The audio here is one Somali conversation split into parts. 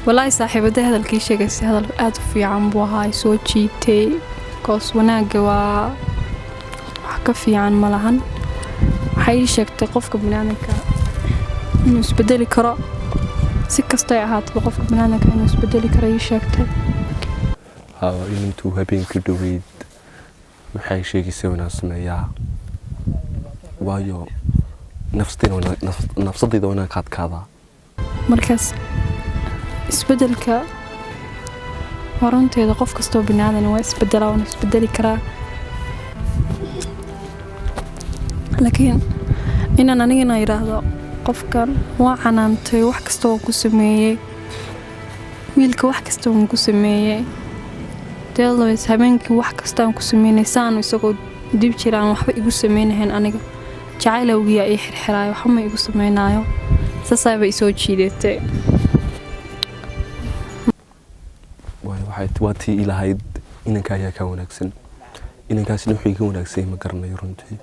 والله صاحبتي هذا الكي شيء هذا الآد في عم بوهاي سوتشي تي كوس وناجوا حكفي عن ملهن حيشك تقفك بنانك إنه بدلي كرا سكة طيعات بقفك بنانك إنه بدلي كرا يشكت intuu habeenkii dhaweyd waxay sheegaysay wanaagsan ayaa waayo nafsadayda wanaan ka adkaadaa markaas isbedelka horanteeda qof kastoo binaadan waa isbedelaa wana isbedeli karaa laakiin inaan anigana yiraahdo qofkan waa canaantay wax kastoo ku sameeyay wiilka wax kastoo ku sameeyay deedaas habeenkii wax kasta aan ku sameynay saan isagoo dib jiraan waxba igu sameeyeen aniga jacaylowgiya ay xirxiraay waxa ma igu sameeynayo saasayba isoo jiideetay waxay twaatii ilahayd inanka ayaa ka wanaagsan inankaasina wuxuu iga wanaagsan ma garanayo runtii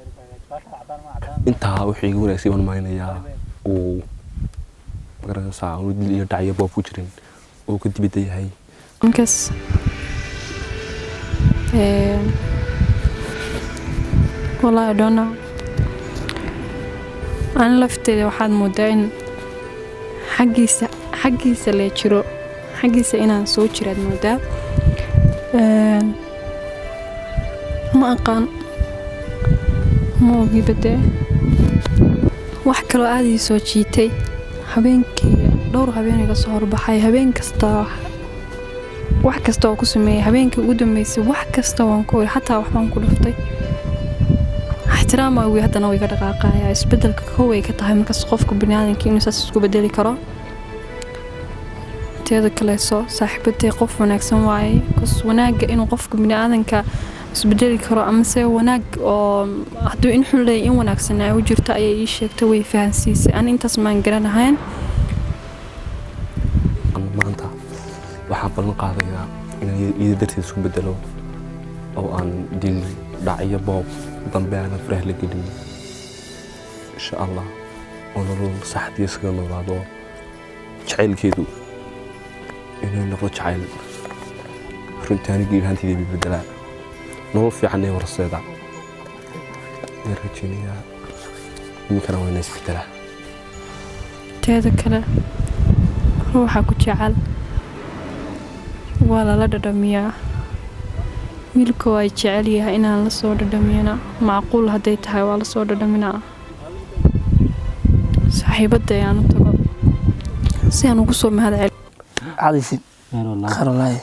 intaa wuxuu iga wanaagsan waan maaynayaa oo garanaysaa oo dil iyo dhacyo boob ku jirin oo ka dibida yahay inkaas والله I don't know أنا لفتي واحد مودين حقيسة اللي يشرو حقيسة إنا نسوي شراد مودا ما أقان مو بيبدأ وحكلو عادي يسوي شيء هبينكي دور هبينك صهر بحي هبين كستا wax kasta oo ku sameeyay habeenkii ugu dambeysay wax kasta waan ku xataa wax baan ku dhuftay ixtiraam ay hadana way ka dhaqaaqaya isbedelka kooway ka tahay markaas qofka bini'aadamka inuu saas isku bedeli karo teeda kale soo saaxiibtay qof wanaagsan waayay kus wanaaga inuu qofka bini'aadamka isbedeli karo ama se wanaag oo haduu in xulay in wanaagsan ay u jirto ayay ii sheegtay way fahansiisay aan intaas maan garanahayn waxaan ballan qaadayaa inaan iyada darteed isku bedelo oo aan dil dhacyo boob dambe aan faraha la gelin insha Allah oo nolol saxdiis ka noolaado jacaylkeedu inuu noqdo jacayl runtaanigii hantideedii bedela nolol fiican ee warseeda yarajiniya ninkana waa inay isbedela teeda kale ruuxa ku jecel wala la dhadhamiyaa wiilku ay jecel yahay inaan la soo dhadhamiyana macquul haday tahay waa la soo dhadhaminaa saaxiibada ayaan tago si aan ugu soo mahad cel عاديسين خير الله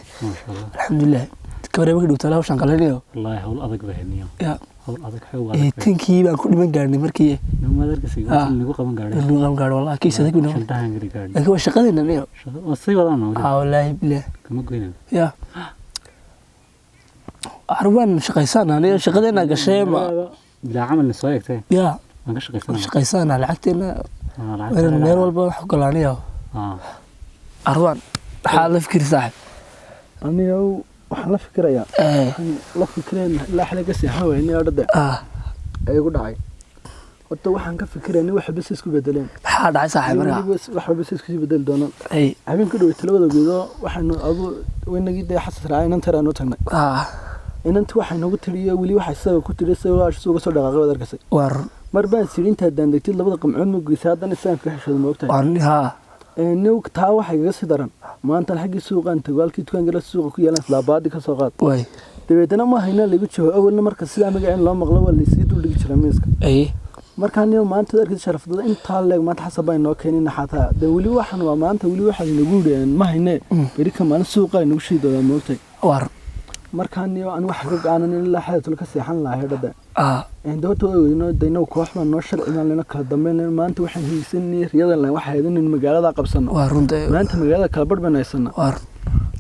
الحمد لله كبري بقى دوتلا وشان قالنيو والله هول adag baahniyo ya هول adag xoogaa tinkii baan ku dhiman gaarnay markii ma darkasay nagu qaban gaadhay wallahi kiisa dadku noo shantahan gari gaadhay laakiin waa shaqadeena niyo oo sii wadaan wallahi billah kama goynaa ya arban shaqaysana aniga shaqadeena gashay ma bila amal soo eegtay ya aan ka shaqaysana lacagteena meel walba wax ku galaaniyo arban حال فكر صاحب أنا وحنا فكرة يا لا فكرين لا حلا قصي حاول إني أرد يقول عاي حتى وحنا كفكر إني واحد بس يسكب بدلين حال عاي صاحب بس واحد بس يسكب بدل دونا أي عمين كده يتلوه ده وحنا أبو وين نجد حاسس رعاين أنت رأنو تنا إن أنت واحد نقول تريه ولي واحد سوى كنت رسوا عش سوى صار دقائق بدر كسي مربع سيرين تهدان دكتور لبض قمعون مقيسات أنا السنة في حشد الموقت ها نوك تاو حاجة سدران ما أنت الحاجة السوق أنت قال كي تكون جلس السوق كي يلانس لابد كسوقات واي تبيتنا ما هنا اللي قلت شو أول مركز سلام جاين لا مغلوب اللي سيدو اللي قلت رميزك أي مركان يوم ما أنت ذاك الشرف ده أنت طالع ما تحسب إنه كأني نحتها ده ولي واحد وما أنت ولي واحد نقول يعني ما هنا بريك ما السوق إنه شيء ده موتي وار مركان يوم أنا واحد أنا إلا حد تلك السيحان لا هذا ده عندو تو إنه دينو كوحنا نشر إن لنا كهدمنا ما أنت واحد هي سني رياضة لنا واحد إن المجال ده قبصنا وارونده ما أنت مجال كالبر بنايسنا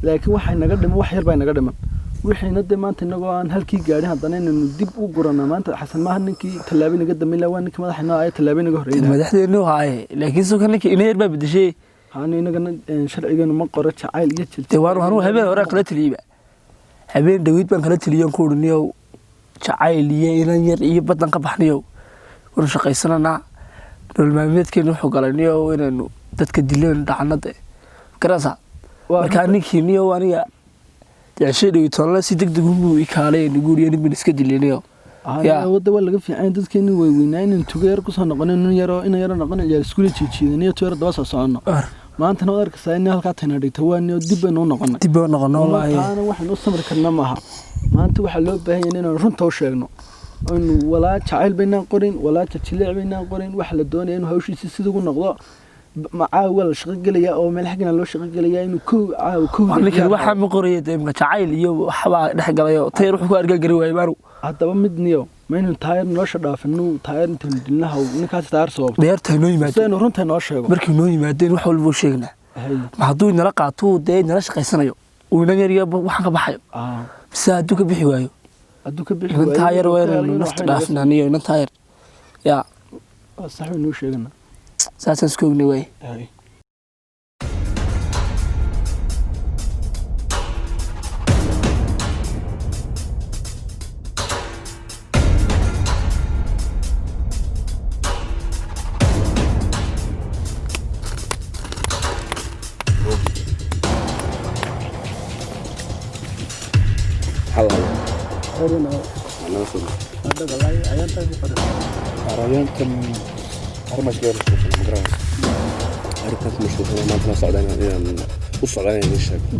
لكن واحد نقدم واحد بين نقدم وحين ندم ما أنت نقول عن هالكي قاعدين هذانا إنه ندب وقرنا ما أنت حسن ما هنكي تلابين نقدم إلا وانك ما إحنا عاي تلابين نقهرين ما دحدي إنه هاي لكن سو كانك إنه يربى بدشي هاني نقدر شرعي إنه ما قررت عائل يجتل توارو هنو هبين وراك لا تليبه هبين دويد بان كلا تليون كورنيو جعايليه إنان ير إيه بدن قبحنيو ورشقيسنا nolol maalmeedkeenu wuxuu galaniyo inaynu dadka dileen dhacanada karasa markaa ninkii niyo aniga jeceshay dhawitoonla si degdeg unbuu i kaalay niguuriyo nin bin iska diliniyo wadda waa laga fiican dadkeeni way weynaa inaan tuga yar kusoo noqonin nin yaroo ina yaro noqon ciyaar iskuula jiijiidan iyo tuyar daba soo soconno maantana waad arkaysaa in halkaa tayna dhigta waa niyo dib baynu u noqonnay taana waxaynu u samri karna maaha maanta waxaa loo baahan yahay inaan runta u sheegno aynu walaa jacayl baynaan qorin walaa jajiliic baynaan qorin waxa la doonaya inuu hawshiisa sida ugu noqdo macaawa la shaqo gelaya oo meel xagina loo shaqo gelaya inuu ninkan waxaa ma qoraya deemka jacayl iyo waxbaa dhex galayo tayar wuxuu ku argagari waayey maanu haddaba mid niyo ma inuu taayar nolosha dhaafinu taayar intaan dilnaha ninkaas taayar sababto dheerta noo yimaado sidaynu runta noo sheego markii noo yimaadeen wax walba sheegnaa ma hadduu inala qaato dee inala shaqaysanayo uu inan yar iyo waxaan ka baxayo mise hadduu ka bixi waayo inan taayar weerarnu nafta dhaafnaniyo inan taayar yaa sax inuu sheegana saasaan isku ognay waaye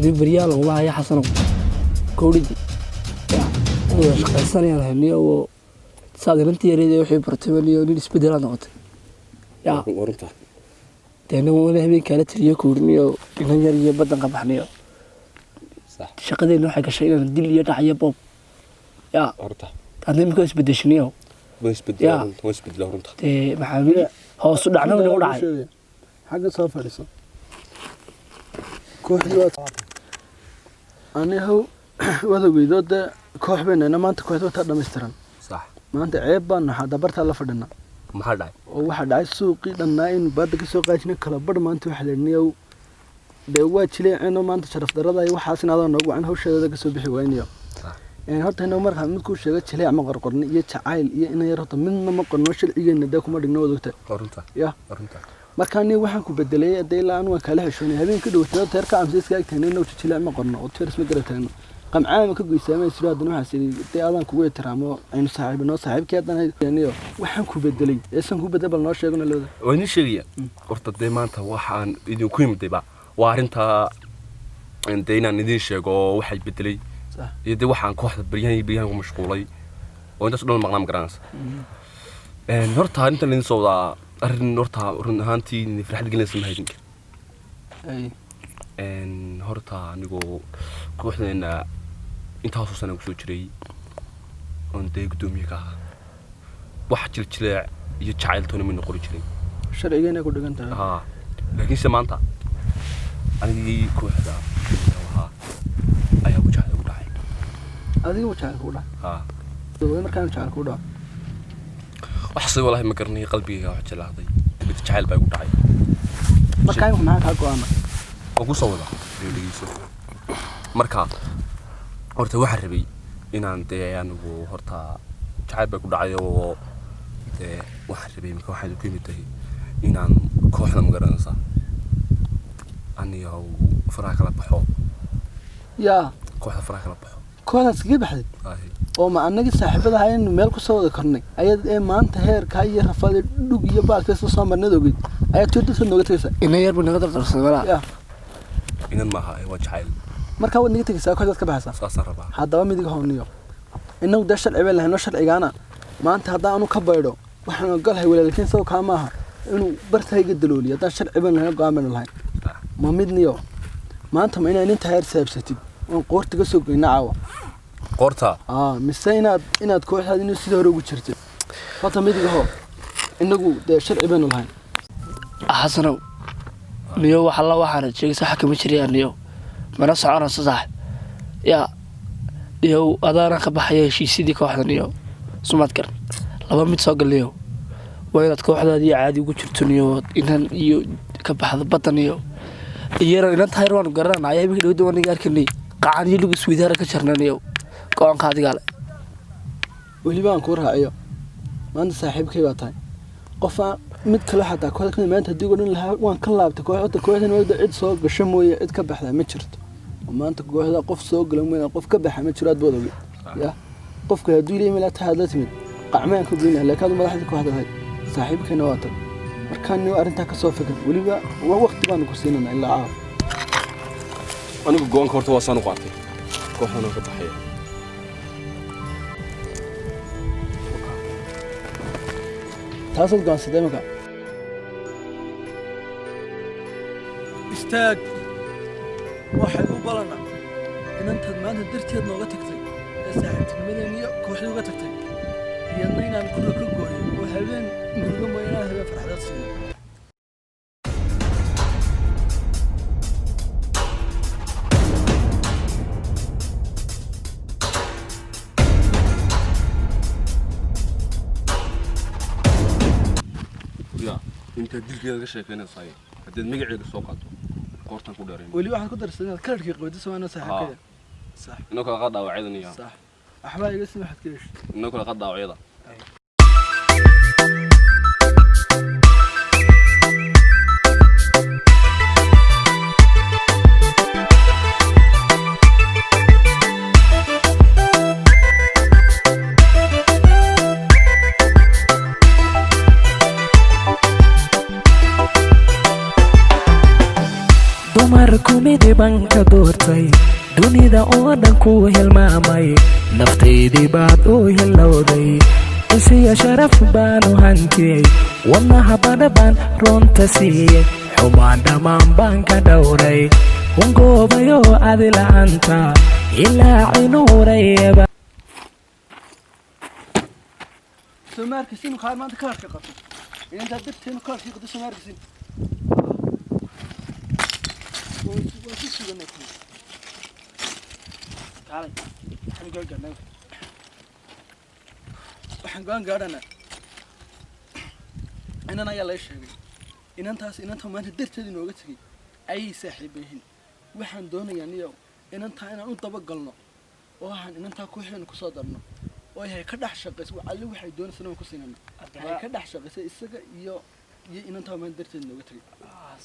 dib baryaal uga haya xasano kowdhidi yaa shaqaysanayaan hayniyo oo saadinantii yareed wixii bartay nin isbedel noqotay yaa warunta deena wala habeen kala tiriyo kowdniyo inan yar iyo badan ka baxniyo shaqadeena waxay gashay inaan dil iyo dhaciyo boob yaa warta hadii ma ka isbedeshniyo wasbedel warunta ee maxaamil hoos u dhacna u dhacay xagga soo fadhiso kooxdii anigu wadaweydood koox bayna maanta kooxda ta dhameystiran sax maanta ceeb baan nahay dabarta la fadhina maxaa dhacay oo waxa dhacay suuqii dhanaa in baad ka soo qaajina kala bar maanta waxa leeniyo waa jileecino maanta sharaf darada ay waxaas inaad noogu wacan hawsheeda ka soo bixi wayniyo horta inuu markaa mid ku sheego jileec ma qorqorni iyo jacayl iyo in yar horta midna ma qorno sharcigeena da kuma dhigno wadogta qorunta markaa ni waxaan ku bedelay aday la aan waan kala heshoonay habeenka dhawtay teerka amsiiska agteenay inuu jileec ma qorno oo teers ma garataan qamcaama ka goysaamay siraadana waxa sidii day aadan kugu itiraamo aynu saaxiibkeedan hayniyo waxaan ku bedelay eesan ku bedel noo sheegno looda wayni sheegaya horta day maanta waxaan idin ku yimidayba waa arinta inaan idin sheego waxay bedelay iyo day waxaan kooxda baryahan ku mashquulay oo intaas dhan maqnaan garanaysa horta inta idin soo wada arrin horta run ahaantii farxad gelinaysa ma haydinka horta anigoo kooxdeena intaasoo sana kusoo jiray oon dee guddoomiye ka ahaa wax jiljileec iyo jacayltoona midna qori jiray sharcigeena ku dhigan tahay laakiinse maanta anigii kooxda ahaa ayaa wajahda ugu dhacay adiga wajahda ugu dhacay markaan jacayl ku dhaco waxse walahi ma garanay qalbigayga wax jilaaday dibad jacayl baa igu dhacay markaan maxaa ka go'aana oo ku soo wada dhigeyso marka horta waxa rabay inaan dee anigu horta jacayl baa ku dhacay oo dee waxa rabay marka waxaan ku yimid inaan kooxda ma garanaysaa aniga faraha kala baxo yaa kooxda faraha kala baxo kooxdaas iga baxday oo ma anagii saaxiibada ahayn meel ku soo wada kornay ayad maanta heerka iyo rafada dhug iyo baalka soo marnad ogid ayaa toodada nooga tagaysa ina yar buu naga dardarsadaa inan maaha waa jacayl marka wad naga tagaysaa kooxdaas ka baxaysa saasaan rabaa haddaba midiga hooniyo inagu dee sharci baan lahayn sharcigaana maanta haddaan anu ka baydho waxaan ogolahay walaalkiin soo kaa maaha inuu bartayga dalooliyo haddaan sharci baan lahayn go'aan baan lahayn ma midniyo maanta ma inaan inta heer saabsatid oon qoortiga soo goyna caawa qorta mise inaad kooxdaad inuu sida hore ugu jirtid horta midiga hoo inagu dee sharci baynu lahayn xasanow niyo waxa la waxaan sheegay sax kama jiriyaan niyo mana soconayso sax yaa niyo adaana ka baxaya heshiisyadii kooxda niyo sumad garan laba mid soo galiyo waa inaad kooxdaadii caadi ugu jirto niyo inan iyo ka baxda badan iyo iyana inan taayir waan garanaa ayaa imika dhawda waniga arkanay qacan iyo lugu isweydaara ka jarnaniyo go-aanka adigaa le weliba aan kuu raaciyo maanta saaxiibkay baa tahay qof mid kale xataa kooxda maanta haddii godhan lahaa waan ka laabtay kooxdan wada cid soo gasho mooye cid ka baxdaa ma jirto maanta kooxda qof soo gala mooye qof ka baxa ma jiro aad bood ogeyd ya qofka hadduu leeyahay meel taad la timid qacmaan ku geynaa laakiin madaxda kooxda ahayd saaxiibkeena waa tan markaan arrintaa ka soo fikir weliba waqti baan ku siinanaa ilaa caaf anigu go'aanka horta waa saan u qaatay kooxdana ka baxaya taasad go'aansaday marka istaag waxay u balana inantaad maanta darteed nooga tagtay ee saaxiibtinimadeen iyo kooxdii uga tagtay iyadna inaan guriga ka gooyo oo habeen murugo mooye inaan habeen farxadaad siiyo انت dilkeeda ka sheekeynaysaa haddii magaceeda soo qaato qoortan ku dheereen weli waxaan ku darsanay kalarkii qabada soo saaxiibkada صح inoo kala qaad dhaawacyada niyo صح waxba iga sii waxaad ka heshay inoo kala qaad dhaawacyada dumarku midibaan ka doortay dunida oo dhan ku hilmaamay naftaydii baad u hilowday isiya sharaf baanu hantiyey wadnaha badha baan roonta siiyey xumaan dhammaan baan ka dhowray hungoobayoo adi la'aanta ilaa cinuurayaba somaarkiisin qaar maanta kalarka qabto inta dadteenu kalarkii qabto somaarkiisin waxaan go'aan gaadhanaa inan ayaa laga sheegay inanta maanta darteed inooga tegay ayay saaxiiba yihiin waxaan doonayaa niyow inantaa inaan u dabagalno oo waxaan inantaa kooxdeena kusoo darno oo yahay ka dhex shaqaysa alle waxay doonaysa inaan ku siinano waxay ka dhex shaqaysay isaga iyo inantaa maanta darteed inooga tegay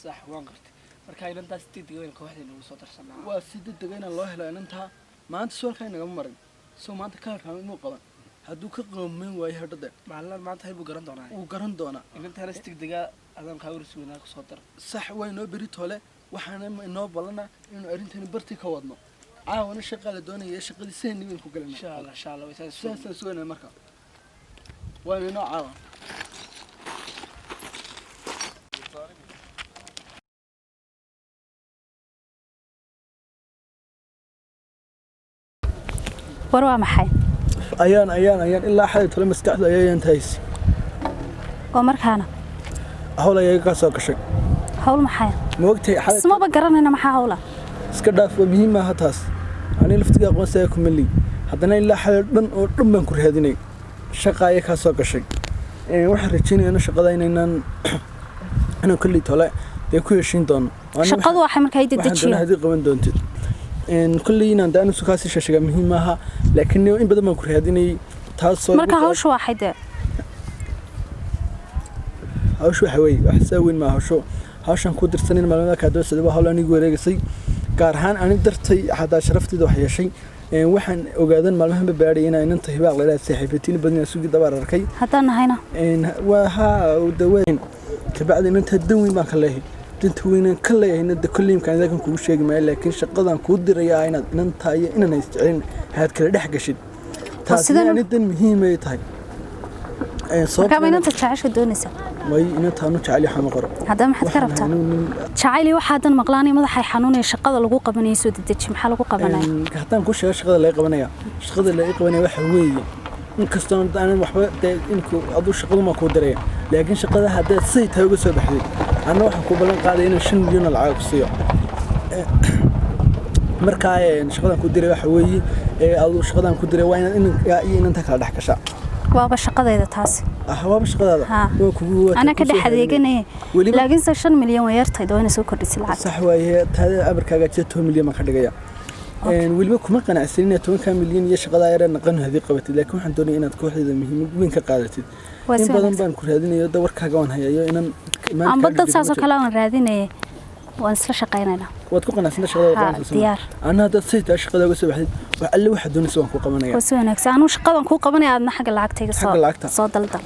sax waan qartay marka inantaas degdeg kooxdeena ugu soo darsanaa waa si degdeg in loo helo inantaa maanta su'aalka inaga marin soo maanta kalarkaan inuu qaban hadduu ka qoomeyn waayo hadhada maalan maanta hay buu garan doonaa uu garan doonaa inantaana si degdega adaan kaa warsugnaa ku soo dar sax waa inoo beri toole waxaana inoo balana inuu arrinteeni bartii ka wadno caawana shaqaa la doonaya shaqadii seen weyn ku galana insha allah saasaan suganaa marka waa inoo caawa war waa maxay ayaan ilaa xalay tole maskaxda ayaan taaysi oo markaana hawl ayaga ka soo gashay hawl maxay ma ogtay xalay isma ba garanayna maxaa hawla iska dhaaf waa muhiim ah taas ani laftiga aqoonsiga ku mali haddana ilaa xalay dhan oo dhan baan ku raadinay shaqa ayaga ka soo gashay waxaan rajaynayaa shaqada inaan kulli tole ay ku heshiin doono shaqadu waxay markaa ay dedejiyo waxaan hadii qaban doontid kulli inaan daanu sukaasi shaqada muhiim ah laakiin in badan baan ku raadinay taas soo marka hawshu waxay de hawshu waxa weey wax saaweyn ma hawshan ku dirsanin maalmaha ka doosada waa hawl anigu wareegsay gaar ahaan ani dartay hadaa sharafteeda wax yeeshay waxaan ogaadan maalmaha baadhay inanta hibaaq leedahay saaxiibatiin badan suuqi dabar arkay haddaan nahayna waa daweyn kabacdi inanta daweyn baan ka leeyahay dinta weynaan ka leeyahay inta kulliimkan idan kugu sheegi maayo laakiin shaqadan ku diraya inaad inanta iyo inaan isticmaalin haad kala dhex gashid taas inaan muhiim ay tahay marka inanta jacayl doonaysa way inanta aanu jacayl xama qoro haddana maxaad ka rabtaa jacayl waxaadan maqlaanay madaxay xanuunay shaqada lagu qabanayo soo dedeji maxaa lagu qabanaya haddaan ku sheego shaqada laga qabanaya waxa weeye inkastoo aan waxba inku adu shaqadu ma ku diraya laakiin shaqada hadda say tahay uga soo baxday ana waxa ku balan qaaday inaan 5 milyan lacag ku siiyo marka shaqadan ku diray waxa weeye adu shaqadan ku diray waa inaan kala dhex gashaa waaba shaqadeeda taas waaba shaqadaada waa kugu ana ka dhex adeeganay laakiin 5 milyan way yartay doona soo kordhisay lacag sax waaye taada abarkaaga 2 milyan ma ka dhigaya weliba kuma qanacsanin 10 milyan iyo shaqada yar naqan hadii qabatid laakiin waxaan doonayaa inaad kooxdeeda muhiimad weyn ka qaadatid in badan baan ku raadinayo dawarkaaga waan hayayo inaan aan badda saas oo kale aan raadinay waan isla shaqaynaynaa waad ku qanacsantahay shaqada qabanaysa diyaar ana dad sayta shaqada uga soo baxday wax alle waxa doonaysa waan ku qabanaya waa si wanaagsan anu shaqadan ku qabanaya aadna xagga lacagtayga soo daldal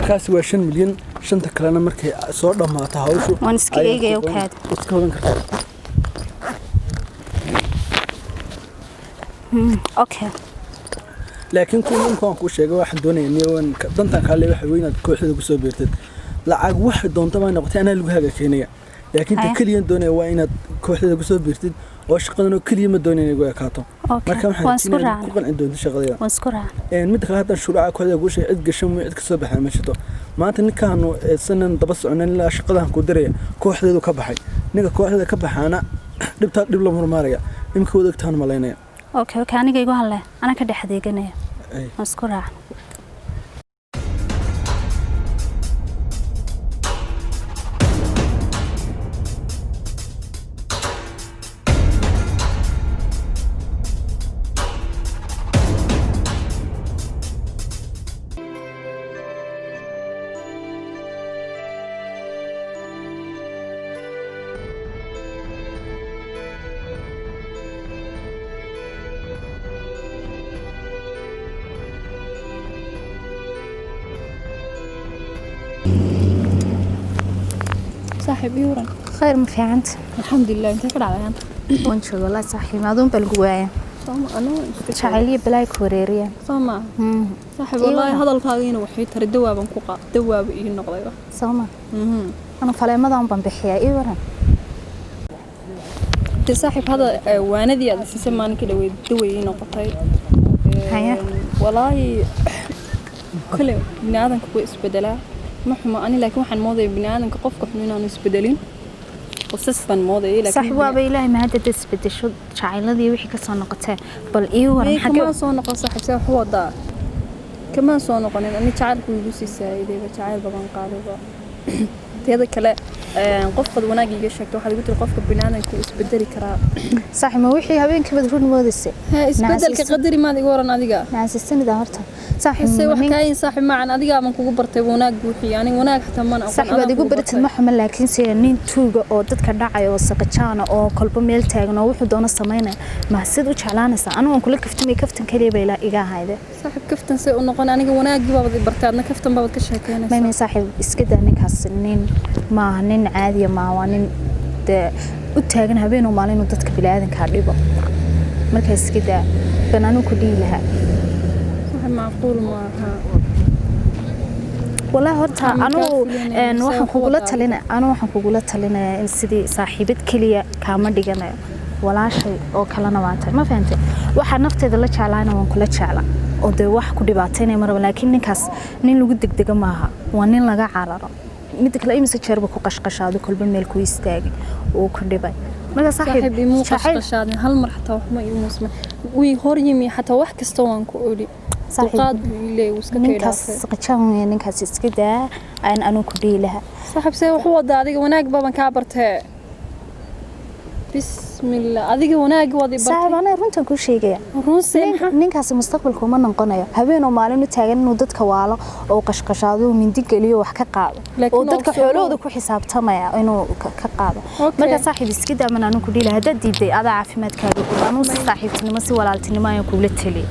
kaasi waa 5 milyan shanta kalena markay soo dhamaato hawshu waan iska eegay oo kaad iska hodan kartaa okay laakiin kuwan ku sheegay waxaan doonayaa niyowan dantan kale waxa weyn aad kooxda ku soo beertay lacag wax doonta ma noqotay ana lagu haga keenaya laakiin ta kaliyan doonaya waa inaad kooxda ku soo beertid oo shaqadan oo kaliya ma doonayna igu ekaato marka waxaan ku qancin doonto shaqadeeda waan isku raacay mid kale hadda shuruuca kooxda ku sheegay cid gashan cid ka soo baxay ma jirto maanta ninkaanu sanan daba soconan ilaa shaqadan ku diraya kooxdeedu ka baxay ninka kooxda ka baxaana dhib la murmaaraya imka wadagtaan maleynaya okay aniga igu halle ana ka dhaxdeeganaya waan isku raacay صاحب يورا خير ما في عندي الحمد لله انت كده على انت وان شاء الله صاحب ما دون بالقوايا انا شعليه بلاي كوريريا سما صاحب والله هذا الكاغين وحي ترى دوابن ku qaad dawaab ii noqday sama انا faleemadan ban bixiyaa ii waran صاحب هذا waanadii aad si samaan ka dhaweyd daway noqotay haya والله كل bini'aadanku way isbedelaa محما أنا لكن واحد موضوع بناء إنك قفك حنين أنا سبدلين وصفا موضوع لكن صح وابي لا ما هذا تسبد شو شعيلة ذي وحكي صنقتها بل إيه ورا حكي كمان صنقة صاحب سوى هو ضاع كمان صنقة أنا تعال كويسي سايدة بتعال بقى قالوا هذا كلا قفك وناجي جشك واحد يقول قفك بناء إنك سبدلي كرا صح ما وحي هبين كبد رون مودسة سبدل كقدري ما ذي ورا ناديجا ناس السنة دهرتها صح وحكاين صاحب معنا ناديجا من كوكو برتي وناج وحي يعني وناج حتى ما صح بدي يقول برت المحمل لكن سيرنين توجا أو ضد كدعي أو سقطانة أو كلب ميل تاجنا وحده دون السمينة ما سد وشعلانة أنا وكل كفتمي كفتن كلي بيلا إيجا هيدا صاحب كفتن سي ونقول أنا وناج بابا برتي أنا كفتن بابا كشهكين ما من صاحب إسكده إنك هالسنين ما هنين عادية ما وانين ده وتاجنا بينه ومالين وضد كبلادن كاربا مركز كده بنانو كلي لها معقول ما والله هرتا أنا waxaan kugula talina in sidii saaxiibad kaliya kaama dhiganayo walaashay oo kalena waatay ma fahantay waxa nafteeda la jeclaana waan kula jeclaa oo de wax ku dhibaateynay mar laakiin ninkaas nin lagu degdega maaha waa nin laga cararo mid kale imisa jeerba ku qashqashaado kulba meel ku istaagay oo ku dhibay marka saaxiib imu qashqashaadin hal mar xataa wax ma imu isma wii hor yimi xataa wax kasta waan ku ooli صاحب ninkaas qajaan ninkaas iska daa aan anu ku dhiilaha صاحب say wax wada adiga wanaag baban ka bartay bismillah adiga wanaag wadi bartay صاحب ana runtan ku sheegaya ninkaas mustaqbalku ma noqonayo habeen oo maalin u taagan inuu dadka waalo oo qashqashaado mindi galiyo wax ka qaado oo dadka xoolooda ku xisaabtamaya inuu ka qaado marka saaxiib iska daa man anu ku dhiilaha dad diiday ada caafimaadkaaga anu saaxiibtinimo si walaaltinimo ay ku la tali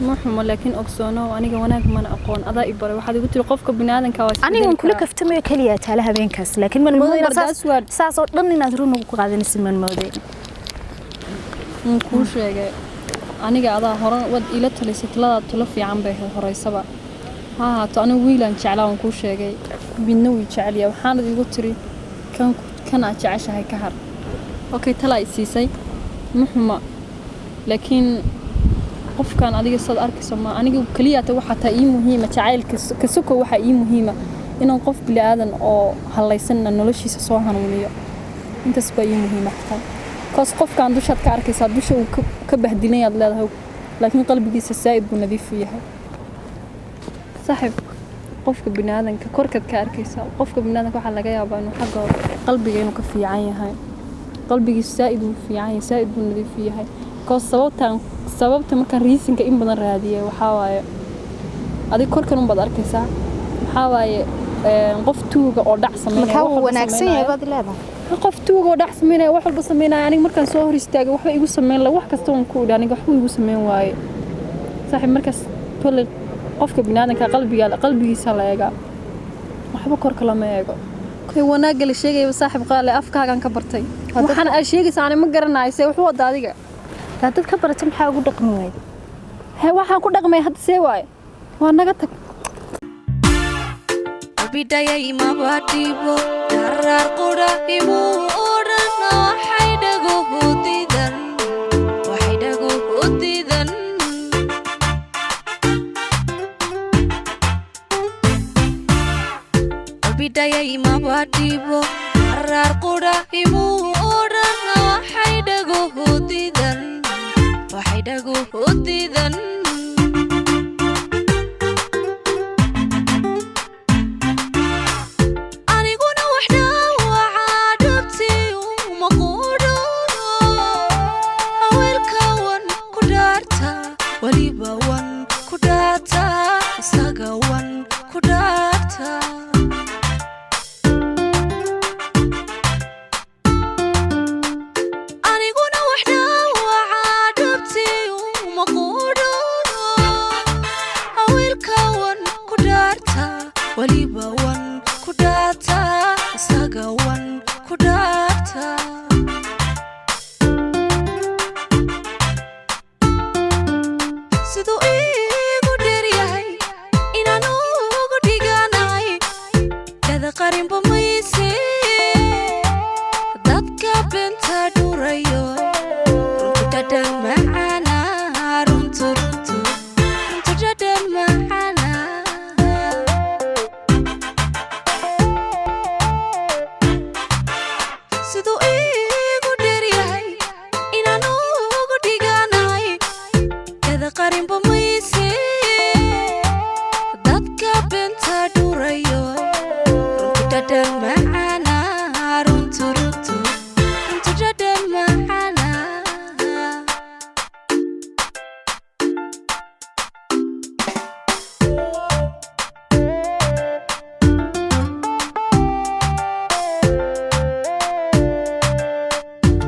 محمد لكن أقصونه أنا جوانك ما أقون أضاء إبرة واحد يقول القف بنادم كواس أنا كل كفتمي كلية على بين كاس لكن من الموضوع ساس ضمن نادرون وقاعدين نسمع الموضوع نكوش يا أنا قاعدة هران ود إلى تلسيت لا تلفي عم به هراي سبع ها تو أنا ويلا نشعل ونكوش يا بنوي شعليا وحنا يقول تري كان أتعشى هاي كهر أوكي طلع سيسي محمد لكن قف كان adiga sad arkayso ma aniga kaliya ta waxa taa ii muhiima jacaylka ka suko waxa ii muhiima inaan qof bilaadan oo halaysan noloshiisa soo hanuuniyo intaas baa ii muhiima xataa kaas qofkan dushaad ka arkaysa dusha uu ka bahdilan yaad leedahay laakiin qalbigiisa saaid buu nadiif yahay saaxib qofka binaadanka korkad ka arkaysa qofka binaadanka waxa laga yaabaa inuu xagga qalbiga inuu ka fiican yahay qalbigiisa saaid uu fiican yahay saaid buu nadiif yahay because sababta markaan reasonka in badan raadiyay waxaa waaye adiga korkan un baad arkaysaa waxaa waaye qof tuuga oo dhac sameynaya marka wanaagsan yahay baad leedahay qof tuuga oo dhac sameynaya wax walba sameynaya aniga markaan soo hor istaagay waxba igu sameyn la wax kasta oo ku aniga waxba igu sameyn waaye saaxiib markaas tole qofka bini'aadanka qalbigiisa la eega waxba korka lama eego kay wanaag la sheegay saaxiib qaale afkaagan ka bartay waxaan ay sheegaysaa aan ma garanayo see wax wada adiga dad ka baratay maxaa ugu dhaqmi waayay waxaan ku dhaqmay hadda see waaye waa naga tag bidaya ima batibo darar qura imu orana haydago hodidan bidaya ima batibo darar qura imu orana haydago hodidan Dadka benta durayo, dadka macana runtur